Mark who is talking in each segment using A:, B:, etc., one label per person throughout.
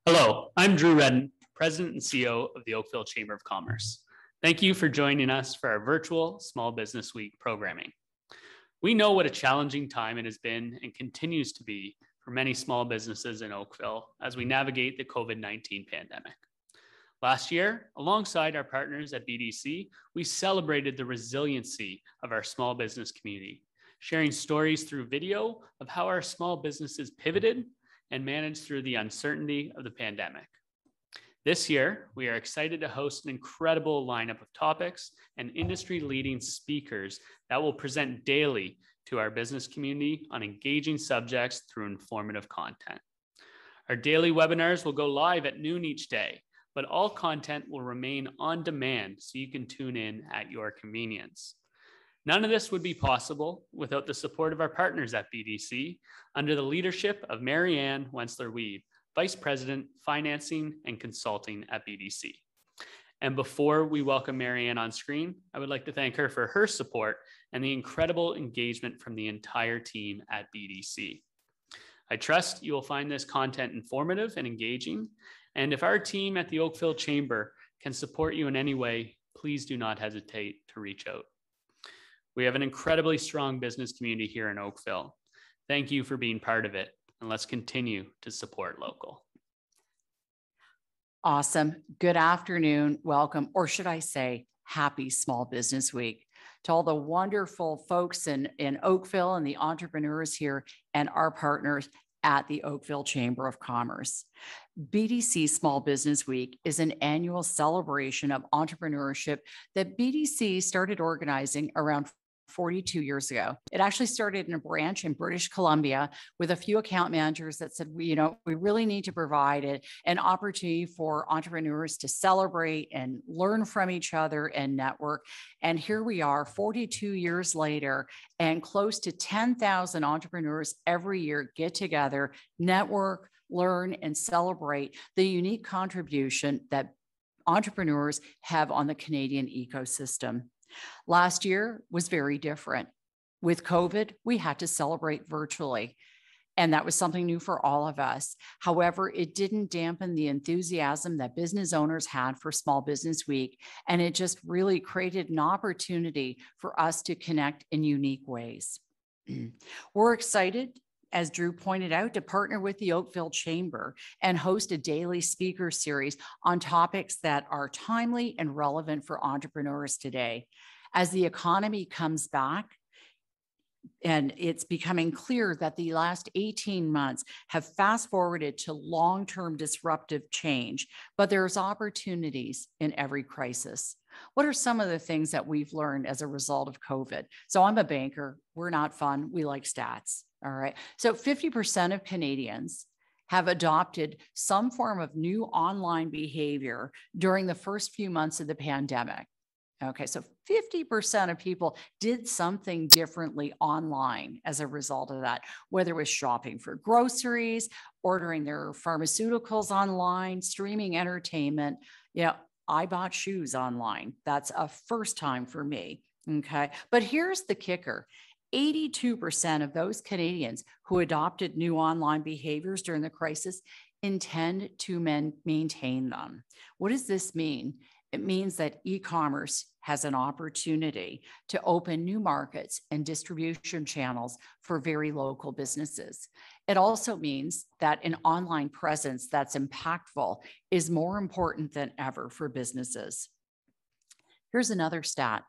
A: Hello, I'm Drew Redden, President and CEO of the Oakville Chamber of Commerce. Thank you for joining us for our virtual Small Business Week programming. We know what a challenging time it has been and continues to be for many small businesses in Oakville as we navigate the COVID-19 pandemic. Last year, alongside our partners at BDC, we celebrated the resiliency of our small business community, sharing stories through video of how our small businesses pivoted and managed through the uncertainty of the pandemic. This year, we are excited to host an incredible lineup of topics and industry-leading speakers that will present daily to our business community on engaging subjects through informative content. Our daily webinars will go live at noon each day, but all content will remain on demand so you can tune in at your convenience. None of this would be possible without the support of our partners at BDC under the leadership of Wenzler-Wiebe, Vice President, Financing and Consulting at BDC. And before we welcome Marianne on screen, I would like to thank her for her support and the incredible engagement from the entire team at BDC. I trust you will find this content informative and engaging. And if our team at the Oakville Chamber can support you in any way, please do not hesitate to reach out. We have an incredibly strong business community here in Oakville. Thank you for being part of it, and let's continue to support local.
B: Awesome. Good afternoon. Welcome, or should I say, happy Small Business Week to all the wonderful folks in Oakville and the entrepreneurs here and our partners at the Oakville Chamber of Commerce. BDC Small Business Week is an annual celebration of entrepreneurship that BDC started organizing around 42 years ago. It actually started in a branch in British Columbia with a few account managers that said, we really need to provide an opportunity for entrepreneurs to celebrate and learn from each other and network. And here we are 42 years later, and close to 10,000 entrepreneurs every year get together, network, learn, and celebrate the unique contribution that entrepreneurs have on the Canadian ecosystem. Last year was very different. With COVID, we had to celebrate virtually, and that was something new for all of us. However, it didn't dampen the enthusiasm that business owners had for Small Business Week, and it just really created an opportunity for us to connect in unique ways. We're excited, as Drew pointed out, to partner with the Oakville Chamber and host a daily speaker series on topics that are timely and relevant for entrepreneurs today. As the economy comes back, and it's becoming clear that the last 18 months have fast forwarded to long-term disruptive change, but there's opportunities in every crisis. What are some of the things that we've learned as a result of COVID? So I'm a banker. We're not fun. We like stats. All right. So 50% of Canadians have adopted some form of new online behavior during the first few months of the pandemic. Okay, so 50% of people did something differently online as a result of that, whether it was shopping for groceries, ordering their pharmaceuticals online, streaming entertainment. I bought shoes online. That's a first time for me. Okay, but here's the kicker. 82% of those Canadians who adopted new online behaviors during the crisis intend to maintain them. What does this mean? It means that e-commerce has an opportunity to open new markets and distribution channels for very local businesses. It also means that an online presence that's impactful is more important than ever for businesses. Here's another stat.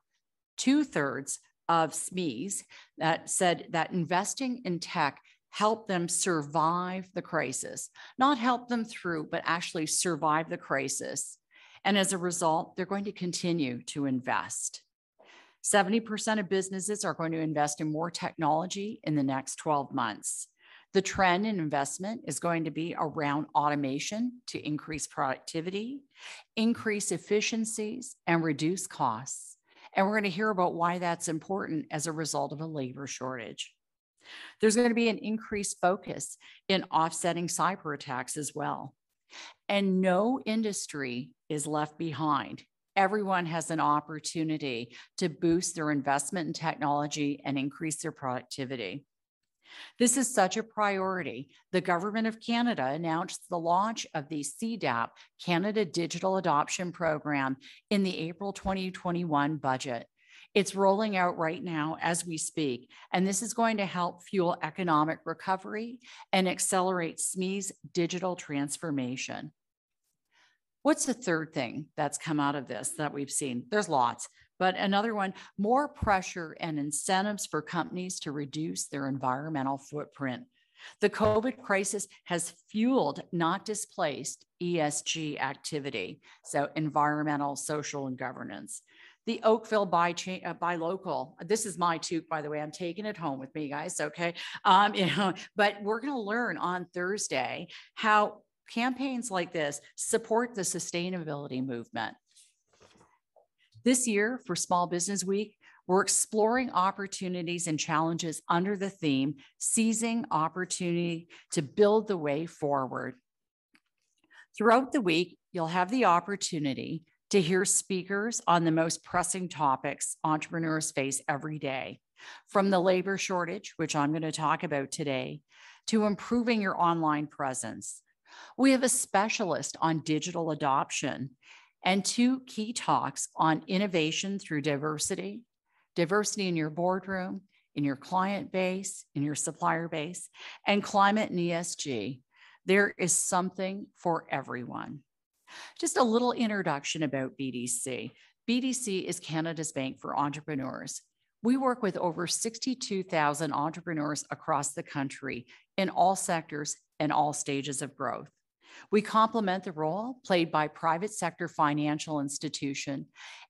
B: 2/3 of SMEs that said that investing in tech helped them survive the crisis, not help them through, but actually survive the crisis. And as a result, they're going to continue to invest. 70% of businesses are going to invest in more technology in the next 12 months. The trend in investment is going to be around automation to increase productivity, increase efficiencies, and reduce costs. And we're going to hear about why that's important as a result of a labor shortage. There's going to be an increased focus in offsetting cyber attacks as well. And no industry is left behind. Everyone has an opportunity to boost their investment in technology and increase their productivity. This is such a priority. The Government of Canada announced the launch of the CDAP, Canada Digital Adoption Program, in the April 2021 budget. It's rolling out right now as we speak, and this is going to help fuel economic recovery and accelerate SME's digital transformation. What's the third thing that's come out of this that we've seen? There's lots, but another one, more pressure and incentives for companies to reduce their environmental footprint. The COVID crisis has fueled, not displaced, ESG activity, so environmental, social, and governance. The Oakville buy local. This is my toque, by the way. I'm taking it home with me, guys. Okay, but we're going to learn on Thursday how campaigns like this support the sustainability movement. This year for Small Business Week, we're exploring opportunities and challenges under the theme, Seizing Opportunity to Build the Way Forward. Throughout the week, you'll have the opportunity to hear speakers on the most pressing topics entrepreneurs face every day, from the labor shortage, which I'm going to talk about today, to improving your online presence. We have a specialist on digital adoption and 2 key talks on innovation through diversity in your boardroom, in your client base, in your supplier base, and climate and ESG. There is something for everyone. Just a little introduction about BDC. BDC is Canada's Bank for Entrepreneurs. We work with over 62,000 entrepreneurs across the country in all sectors and all stages of growth. We complement the role played by private sector financial institution,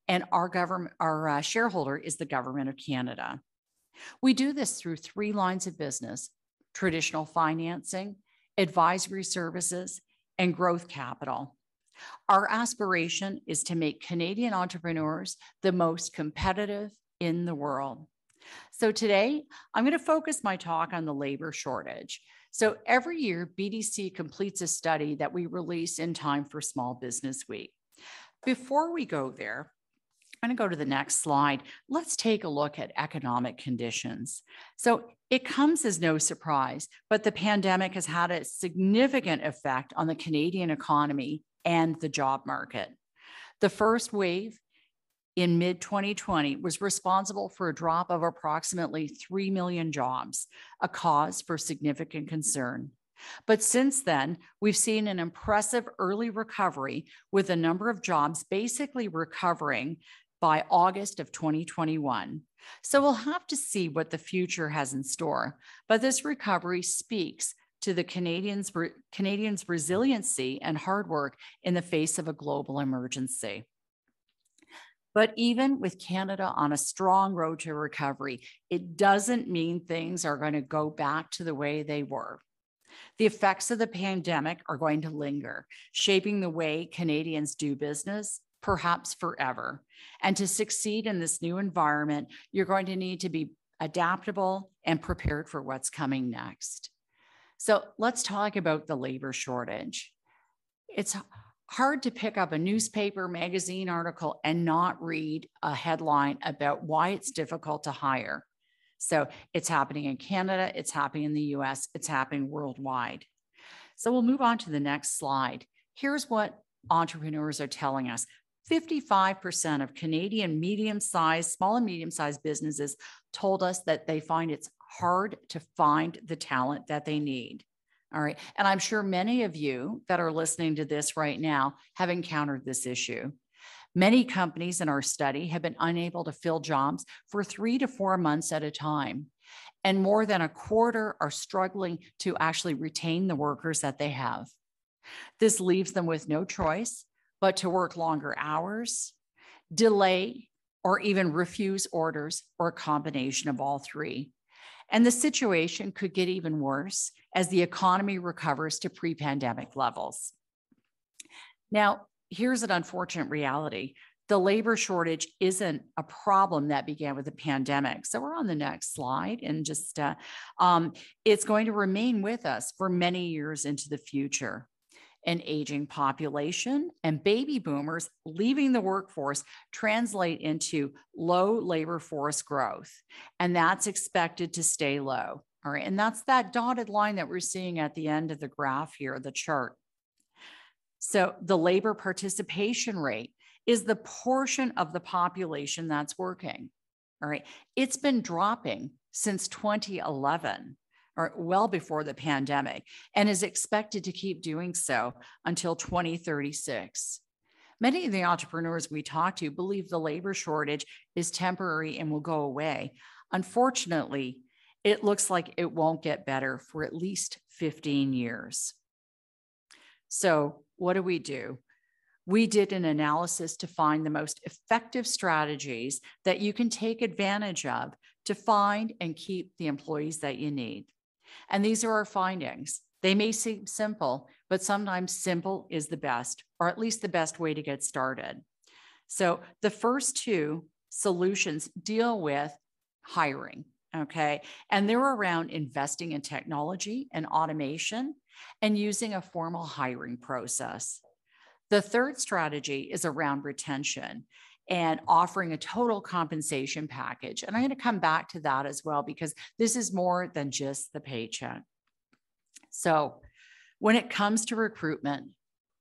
B: and our shareholder is the Government of Canada. We do this through 3 lines of business: traditional financing, advisory services, and growth capital. Our aspiration is to make Canadian entrepreneurs the most competitive in the world. So today, I'm going to focus my talk on the labor shortage. So every year, BDC completes a study that we release in time for Small Business Week. Before we go there, I'm going to go to the next slide. Let's take a look at economic conditions. So it comes as no surprise, but the pandemic has had a significant effect on the Canadian economy and the job market. The first wave in mid-2020 was responsible for a drop of approximately 3 million jobs, a cause for significant concern. But since then, we've seen an impressive early recovery, with a number of jobs basically recovering by August of 2021. So we'll have to see what the future has in store. But this recovery speaks to the Canadians' resiliency and hard work in the face of a global emergency. But even with Canada on a strong road to recovery, it doesn't mean things are going to go back to the way they were. The effects of the pandemic are going to linger, shaping the way Canadians do business, perhaps forever. And to succeed in this new environment, you're going to need to be adaptable and prepared for what's coming next. So let's talk about the labor shortage. It's hard to pick up a newspaper, magazine article and not read a headline about why it's difficult to hire. So it's happening in Canada, it's happening in the US, it's happening worldwide. So we'll move on to the next slide. Here's what entrepreneurs are telling us. 55% of Canadian small and medium-sized businesses told us that they find it's hard to find the talent that they need. All right. And I'm sure many of you that are listening to this right now have encountered this issue. Many companies in our study have been unable to fill jobs for 3 to 4 months at a time. And more than a quarter are struggling to actually retain the workers that they have. This leaves them with no choice but to work longer hours, delay, or even refuse orders, or a combination of all 3. And the situation could get even worse as the economy recovers to pre-pandemic levels. Now, here's an unfortunate reality. The labor shortage isn't a problem that began with the pandemic. So we're on the next slide, and just it's going to remain with us for many years into the future. An aging population and baby boomers leaving the workforce translate into low labor force growth, and that's expected to stay low. All right. And that's that dotted line that we're seeing at the end of the graph here, the chart. So the labor participation rate is the portion of the population that's working. All right. It's been dropping since 2011, or well before the pandemic, and is expected to keep doing so until 2036. Many of the entrepreneurs we talk to believe the labor shortage is temporary and will go away. Unfortunately, it looks like it won't get better for at least 15 years. So what do? We did an analysis to find the most effective strategies that you can take advantage of to find and keep the employees that you need. And these are our findings. They may seem simple, but sometimes simple is the best, or at least the best way to get started. So the first two solutions deal with hiring, okay? And they're around investing in technology and automation and using a formal hiring process. The third strategy is around retention and offering a total compensation package. And I'm going to come back to that as well, because this is more than just the paycheck. So when it comes to recruitment,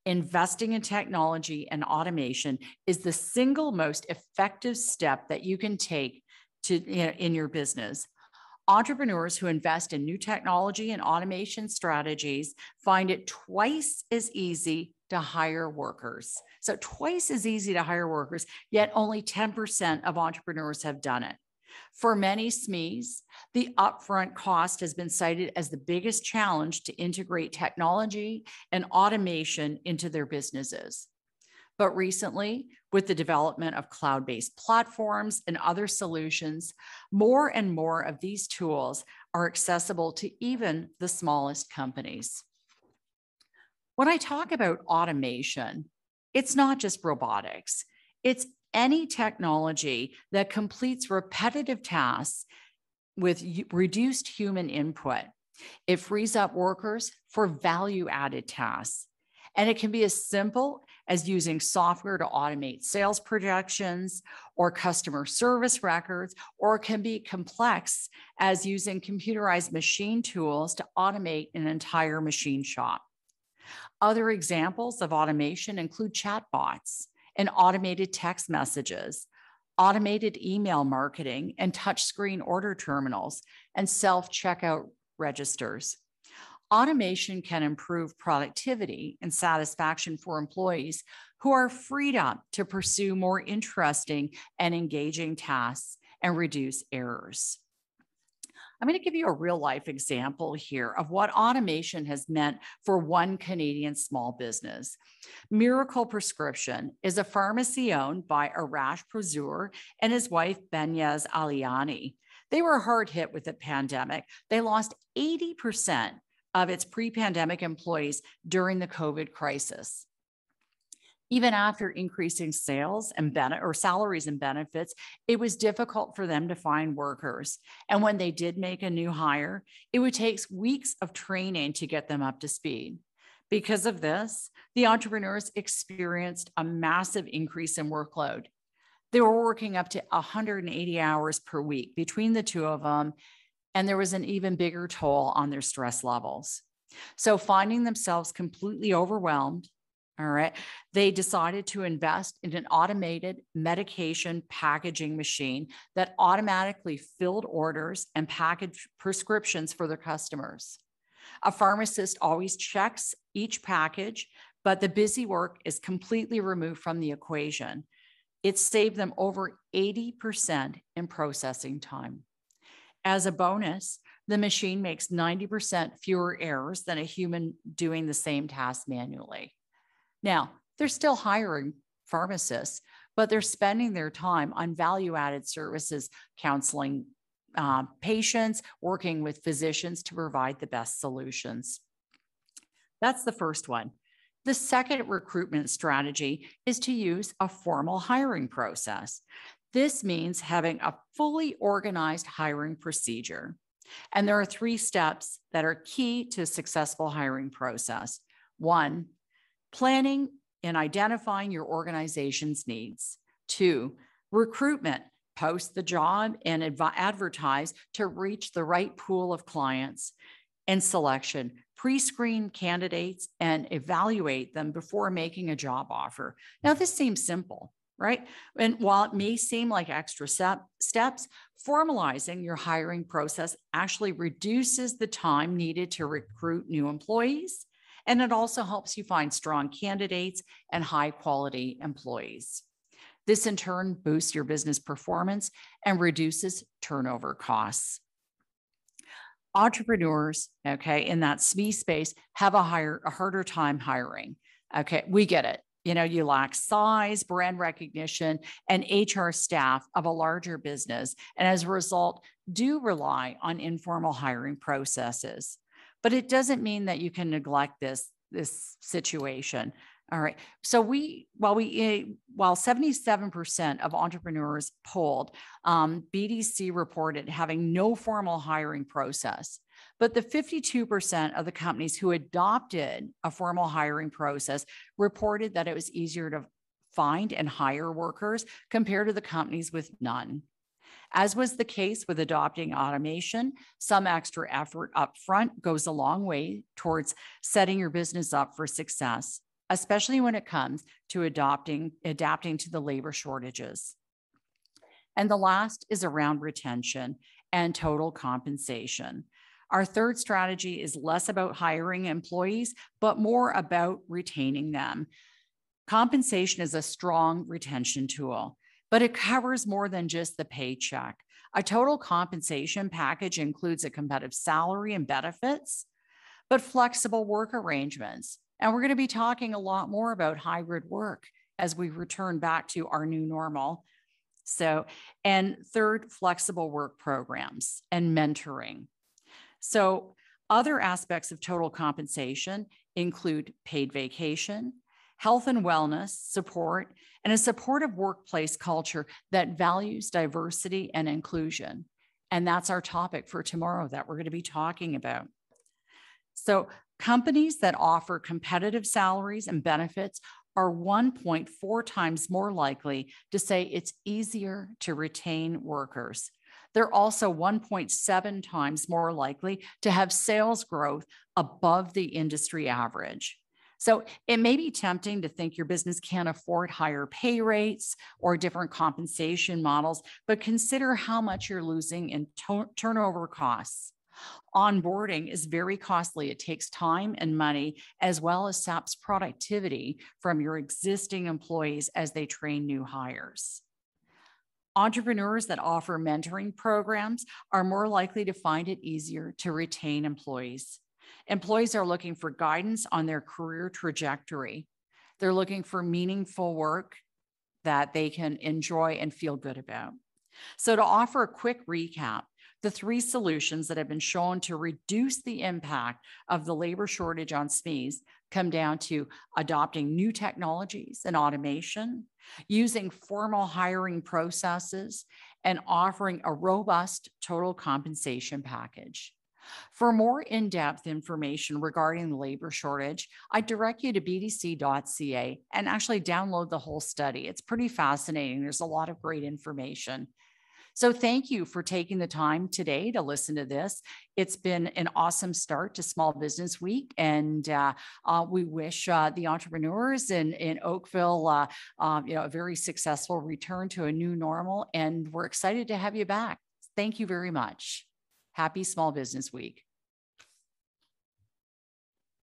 B: investing in technology and automation is the single most effective step that you can take in your business. Entrepreneurs who invest in new technology and automation strategies find it twice as easy to hire workers. So twice as easy to hire workers, yet only 10% of entrepreneurs have done it. For many SMEs, the upfront cost has been cited as the biggest challenge to integrate technology and automation into their businesses. But recently, with the development of cloud-based platforms and other solutions, more and more of these tools are accessible to even the smallest companies. When I talk about automation, it's not just robotics. It's any technology that completes repetitive tasks with reduced human input. It frees up workers for value-added tasks. And it can be as simple as using software to automate sales projections or customer service records, or it can be complex as using computerized machine tools to automate an entire machine shop. Other examples of automation include chatbots and automated text messages, automated email marketing and touchscreen order terminals, and self-checkout registers. Automation can improve productivity and satisfaction for employees who are freed up to pursue more interesting and engaging tasks and reduce errors. I'm going to give you a real life example here of what automation has meant for one Canadian small business. Miracle Prescription is a pharmacy owned by Arash Prozur and his wife, Benyaz Aliani. They were hard hit with the pandemic. They lost 80% of its pre-pandemic employees during the COVID crisis. Even after increasing sales and salaries and benefits, it was difficult for them to find workers. And when they did make a new hire, it would take weeks of training to get them up to speed. Because of this, the entrepreneurs experienced a massive increase in workload. They were working up to 180 hours per week between the two of them, and there was an even bigger toll on their stress levels. So finding themselves completely overwhelmed, all right, they decided to invest in an automated medication packaging machine that automatically filled orders and packaged prescriptions for their customers. A pharmacist always checks each package, but the busy work is completely removed from the equation. It saved them over 80% in processing time. As a bonus, the machine makes 90% fewer errors than a human doing the same task manually. Now, they're still hiring pharmacists, but they're spending their time on value-added services, counseling patients, working with physicians to provide the best solutions. That's the first one. The second recruitment strategy is to use a formal hiring process. This means having a fully organized hiring procedure. And there are 3 steps that are key to a successful hiring process. 1, planning and identifying your organization's needs. 2, recruitment, post the job and advertise to reach the right pool of clients and selection, pre-screen candidates and evaluate them before making a job offer. Now, this seems simple, right? And while it may seem like extra steps, formalizing your hiring process actually reduces the time needed to recruit new employees. And it also helps you find strong candidates and high quality employees. This in turn boosts your business performance and reduces turnover costs. Entrepreneurs, okay, in that SME space have a harder time hiring. Okay, we get it. You know, you lack size, brand recognition, and HR staff of a larger business, and as a result, do rely on informal hiring processes. But it doesn't mean that you can neglect this situation. All right. So while 77% of entrepreneurs polled, BDC reported having no formal hiring process, but the 52% of the companies who adopted a formal hiring process reported that it was easier to find and hire workers compared to the companies with none. As was the case with adopting automation, some extra effort up front goes a long way towards setting your business up for success, especially when it comes to adapting to the labor shortages. And the last is around retention and total compensation. Our third strategy is less about hiring employees, but more about retaining them. Compensation is a strong retention tool, but it covers more than just the paycheck. A total compensation package includes a competitive salary and benefits, but flexible work arrangements. And we're going to be talking a lot more about hybrid work as we return back to our new normal. So, and third, flexible work programs and mentoring. So other aspects of total compensation include paid vacation, health and wellness support, and a supportive workplace culture that values diversity and inclusion. And that's our topic for tomorrow that we're going to be talking about. So companies that offer competitive salaries and benefits are 1.4 times more likely to say it's easier to retain workers. They're also 1.7 times more likely to have sales growth above the industry average. So it may be tempting to think your business can't afford higher pay rates or different compensation models, but consider how much you're losing in turnover costs. Onboarding is very costly. It takes time and money, as well as saps productivity from your existing employees as they train new hires. Entrepreneurs that offer mentoring programs are more likely to find it easier to retain employees. Employees are looking for guidance on their career trajectory. They're looking for meaningful work that they can enjoy and feel good about. So to offer a quick recap, the three solutions that have been shown to reduce the impact of the labor shortage on SMEs come down to adopting new technologies and automation, using formal hiring processes, and offering a robust total compensation package. For more in-depth information regarding the labor shortage, I direct you to bdc.ca and actually download the whole study. It's pretty fascinating. There's a lot of great information. So thank you for taking the time today to listen to this. It's been an awesome start to Small Business Week, and we wish the entrepreneurs in Oakville a very successful return to a new normal, and we're excited to have you back. Thank you very much. Happy Small Business Week.